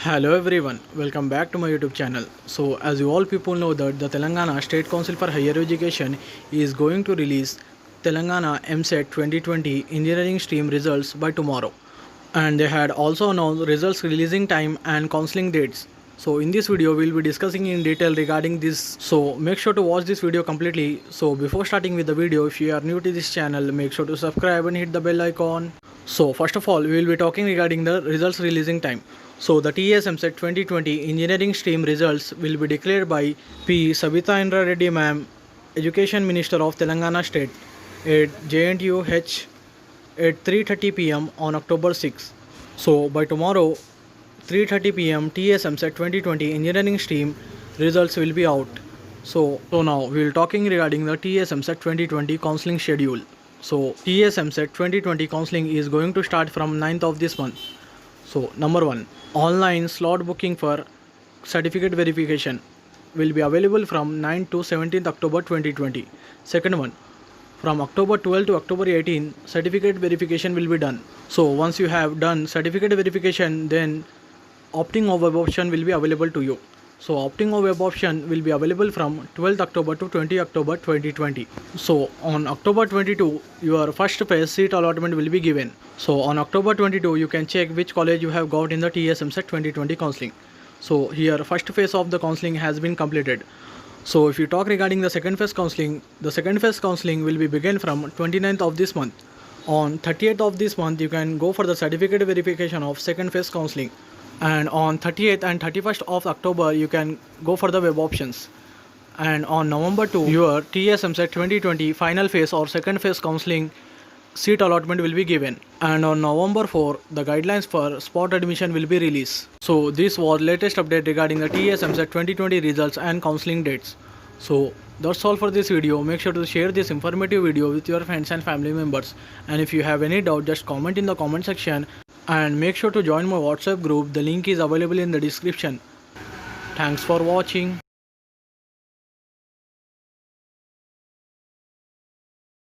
Hello everyone, welcome back to my YouTube channel. So as you all people know that the Telangana State Council for Higher Education is going to release Telangana Eamcet 2020 engineering stream results by tomorrow. And they had also announced results releasing time and counseling dates. So in this video we'll be discussing in detail regarding this. So make sure to watch this video completely. So before starting with the video, if you are new to this channel, make sure to subscribe and hit the bell icon. So first of all, we will be talking regarding the results releasing time. So the TSMCET 2020 engineering stream results will be declared by P. Sabita Indra Reddy Ma'am, Education Minister of Telangana State at JNTUH at 3:30 p.m. on October 6. So by tomorrow 3:30 p.m. TSMCET 2020 engineering stream results will be out. So now we will talking regarding the TSMCET 2020 counseling schedule. So TSMCET 2020 counseling is going to start from 9th of this month. So number 1, online slot booking for certificate verification will be available from 9 to 17th October 2020. Second one, from October 12 to October 18, certificate verification will be done. So once you have done certificate verification, then opting of web option will be available to you. So opting of web option will be available from 12th October to 20 October 2020. So on October 22, your first phase seat allotment will be given. So on October 22, you can check which college you have got in the TSMCET 2020 counseling. So here first phase of the counseling has been completed. So if you talk regarding the second phase counseling, the second phase counseling will be begin from 29th of this month. On 30th of this month, you can go for the certificate verification of second phase counseling. And on 30th and 31st of October, you can go for the web options. And on November 2, your TSMCET 2020 final phase or second phase counseling seat allotment will be given. And on November 4, the guidelines for spot admission will be released. So this was latest update regarding the TSMCET 2020 results and counseling dates. So that's all for this video. Make sure to share this informative video with your friends and family members. And if you have any doubt, just comment in the comment section. And make sure to join my WhatsApp group. The link is available in the description. Thanks for watching.